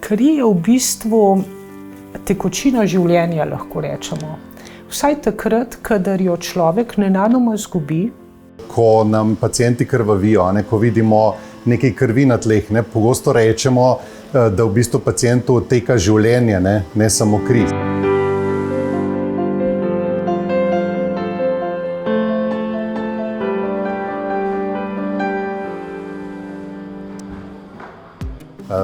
Kri je v bistvu tekočina življenja, lahko rečemo. Vsaj takrat, kadar jo človek nenadoma izgubi. Ko nam pacienti krvavijo, ko vidimo nekaj krvi na tleh, pogosto rečemo, da v bistvu pacientu odteka življenje, ne samo kri.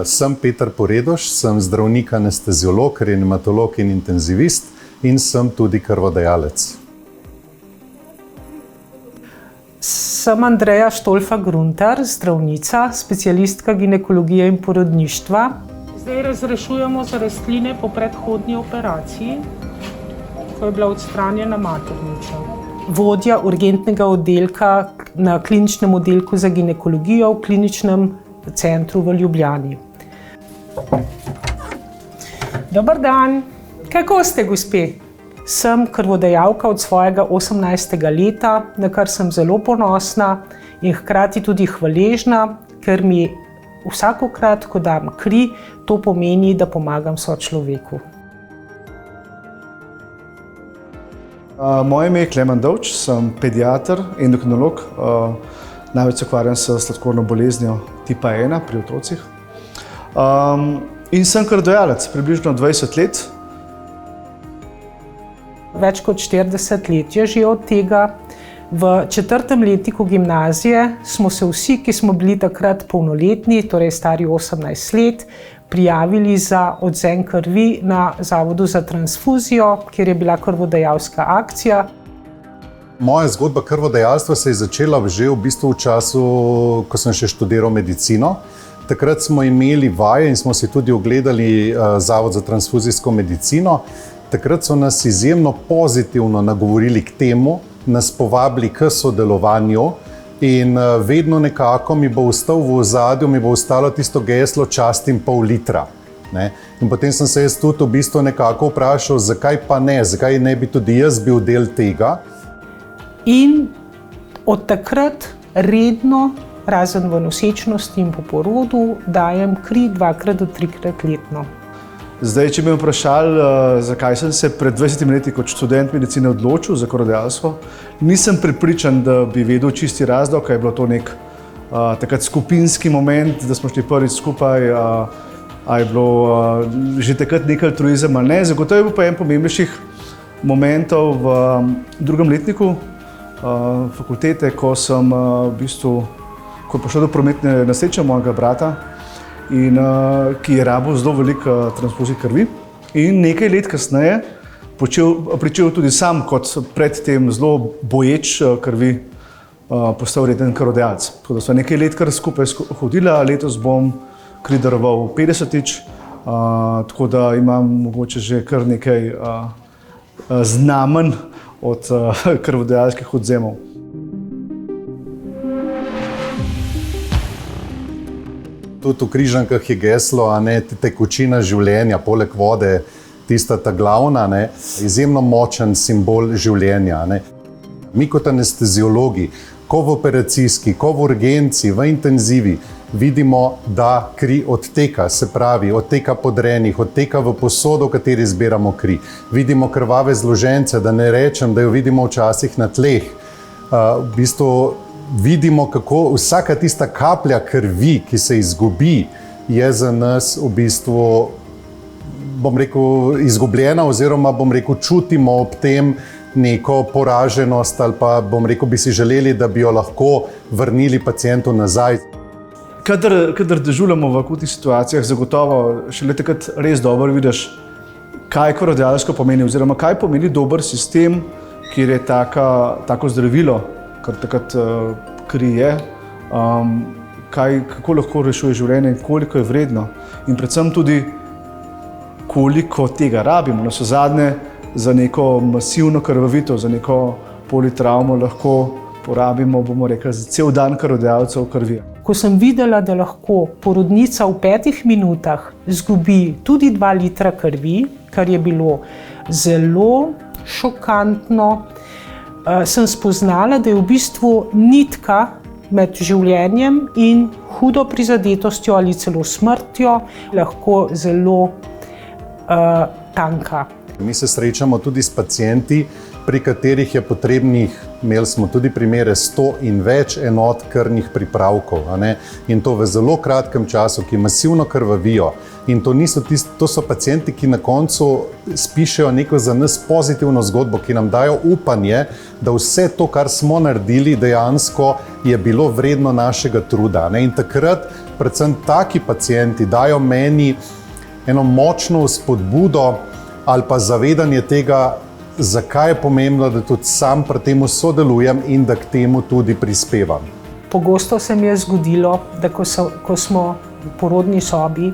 Sem Peter Poredoš, sem zdravnik anesteziolog, reanimatolog in intenzivist in sem tudi krvodajalec. Sem Andreja Štolfa-Gruntar, zdravnica, specialistka ginekologije in porodništva. Zdaj razrešujemo za rastline po predhodni operaciji, ko je bila odstranjena maternica. Vodja urgentnega oddelka na kliničnem oddelku za ginekologijo v kliničnem centru v Ljubljani. Dober dan, kako ste, gospe? Sem krvodajalka od svojega 18. leta, na kar sem zelo ponosna in hkrati tudi hvaležna, ker mi vsakokrat, ko dam kri, to pomeni, da pomagam sočloveku. Moje ime je Klemen Dovč, sem pediater, endokrinolog. Največ se ukvarjam s sladkorno boleznijo tipa 1 pri otrocih. In sem krvodajalec, približno 20 let. Več kot 40 let je že od tega. V 4. letniku gimnazije smo se vsi, ki smo bili takrat polnoletni, torej stari 18 let, prijavili za odvzem krvi na Zavodu za transfuzijo, kjer je bila krvodajalska akcija. Moja zgodba krvodajalstva se je začela že v bistvu v času, ko sem še študiral medicino. Takrat smo imeli vaje in smo si tudi ogledali Zavod za transfuzijsko medicino. Takrat so nas izjemno pozitivno nagovorili k temu, nas povabili k sodelovanju in vedno nekako mi bo ostal v ozadju, mi bo ostalo tisto geslo častim pol litra. In potem sem se jaz tudi v bistvu nekako vprašal, zakaj pa ne, zakaj ne bi tudi jaz bil del tega. In od takrat redno, razen v nosečnosti in po porodu, dajem kri 2 do 3 letno. Zdaj, če bi me vprašali, zakaj sem se pred 20 leti kot študent medicine odločil za krvodajalstvo, nisem prepričan, da bi vedel čisti razlog, kaj je bilo to nek takrat skupinski moment, da smo šli prvič skupaj, a je bilo že takrat nekaj altruizem ali ne. Zagotovo je bil pa en pomembnejših momentov v 2. letniku fakultete, ko sem ko je prišlo do prometne nesreče mojega brata, in ki je rabil zelo veliko transfuzij krvi. In nekaj let kasneje pričel tudi sam kot predtem zelo boječ krvi postal reden krvodajalec. Tako da so nekaj let kar skupaj hodila, letos bom kri daroval 50-tič, tako da imam mogoče že kar nekaj znamenj od krvodajalskih odvzemov. Tudi v križankah je geslo, tekočina življenja, poleg vode, tista ta glavna, izjemno močen simbol življenja. Mi kot anesteziologi, ko v operacijski, ko v urgenci, v intenzivi, vidimo, da kri odteka, se pravi, odteka po drenih, odteka v posodo, v kateri zbiramo kri. Vidimo krvave zložence, da ne rečem, da jo vidimo včasih na tleh. V bistvu vidimo, kako vsaka tista kaplja krvi, ki se izgubi, je za nas v bistvu, bom rekel, izgubljena oziroma, bom rekel, čutimo ob tem neko poraženost ali pa, bom rekel, bi si želeli, da bi jo lahko vrnili pacientu nazaj. Kadar dežuramo v akutnih situacijah, zagotovo šele takrat res dobro vidiš, kaj krvodajalsko pomeni oziroma kaj pomeni dober sistem, kjer je tako zdravilo, kar takrat kri je, kako lahko rešuje življenje in koliko je vredno. In predvsem tudi, koliko tega rabimo. Navsezadnje za neko masivno krvavitev, za neko politravmo lahko porabimo, bomo rekli, za cel dan krvodajalcev krvi. Ko sem videla, da lahko porodnica v 5 minutah izgubi tudi 2 litra krvi, kar je bilo zelo šokantno, sem spoznala, da je v bistvu nitka med življenjem in hudo prizadetostjo ali celo smrtjo, lahko zelo tanka. Mi se srečamo tudi s pacienti, pri katerih je potrebnih, imeli smo tudi primere 100 in več enot krvnih pripravkov, in to v zelo kratkem času, ki masivno krvavijo. In to so pacienti, ki na koncu spišejo neko za nas pozitivno zgodbo, ki nam dajo upanje, da vse to, kar smo naredili, dejansko je bilo vredno našega truda. In takrat predvsem taki pacienti dajo meni eno močno spodbudo ali pa zavedanje tega, zakaj je pomembno, da tudi sam pri tem sodelujem in da k temu tudi prispevam. Pogosto se mi je zgodilo, da ko smo v porodni sobi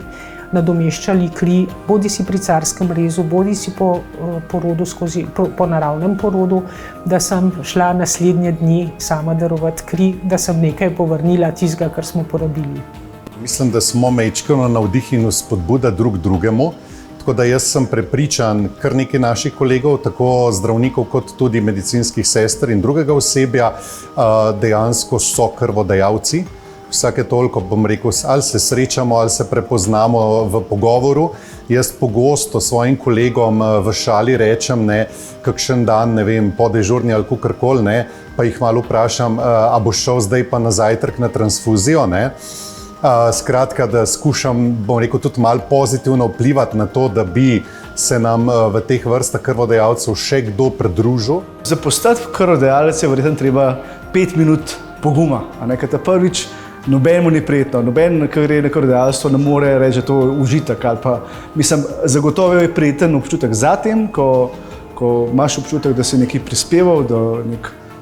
nadomeščali kri, bodisi pri carskem rezu, bodisi po naravnem porodu, da sem šla naslednje dni sama darovati kri, da sem nekaj povrnila tistega, kar smo porabili. Mislim, da smo majčkeno navdih in spodbuda drug drugemu. Tako da jaz sem prepričan, kar nekaj naših kolegov, tako zdravnikov kot tudi medicinskih sester in drugega osebja, dejansko so krvodajalci. Vsake toliko, bom rekel, ali se srečamo, ali se prepoznamo v pogovoru. Jaz pogosto svojim kolegom v šali rečem, kakšen dan, po dežurni ali kakorkoli, pa jih malo vprašam, a boš šel zdaj pa na zajtrk na transfuzijo, Skratka, da skušam, bom rekel, tudi malo pozitivno vplivati na to, da bi se nam v teh vrstah krvodajalcev še kdo pridružil. Za postati krvodajalec je verjetno treba 5 minut poguma. Ker ta prvič nobenemu ni prijetno, noben, ki gre na krvodajalstvo, ne more reči, da je to užitek. Ali pa, zagotovo je prijeten občutek zatem, ko imaš občutek, da si nekaj prispeval, da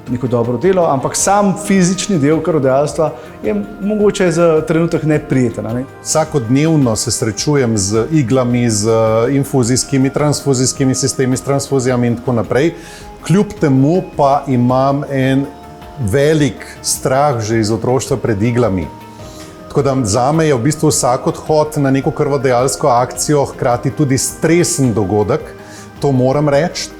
neko dobro delo, ampak sam fizični del krvodajalstva je mogoče za trenutek neprijeten. Vsakodnevno se srečujem z iglami, z infuzijskimi, transfuzijskimi sistemi, s transfuzijami in tako naprej. Kljub temu pa imam en velik strah že iz otroštva pred iglami. Tako da zame je v bistvu vsak odhod na neko krvodajalsko akcijo hkrati tudi stresen dogodek, to moram reči.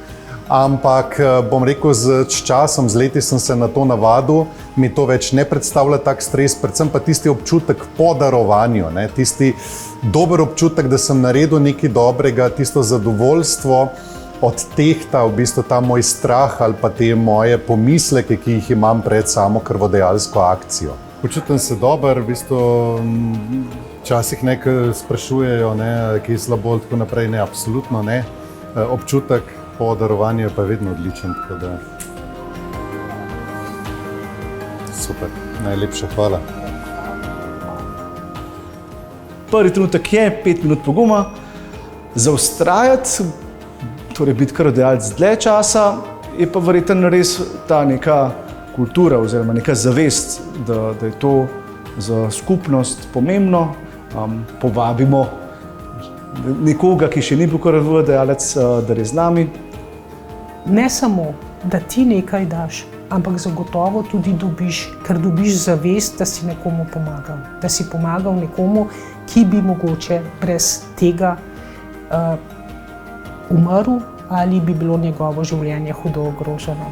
Ampak bom rekel, s časom, z leti sem se na to navadil, mi to več ne predstavlja tak stres, predvsem pa tisti občutek po darovanju, tisti dober občutek, da sem naredil nekaj dobrega, tisto zadovoljstvo odtehta v bistvu ta moj strah ali pa te moje pomisleke, ki jih imam pred samo krvodajalsko akcijo. Počutim se dober, v bistvu včasih nekaj sprašujejo, ki je slabo, tako naprej, absolutno ne. Občutek po darovanju je pa vedno odličen, tako da super, najlepša hvala. Prvi trenutek je 5 minut poguma, vztrajati, torej biti krvodajalec dlje časa, je pa verjetno res ta neka kultura oziroma neka zavest, da je to za skupnost pomembno. Povabimo nekoga, ki še ni bil krvodajalec, da je z nami. Ne samo, da ti nekaj daš, ampak zagotovo tudi ker dobiš zavest, da si nekomu pomagal. Da si pomagal nekomu, ki bi mogoče brez tega umrl ali bi bilo njegovo življenje hudo ogroženo.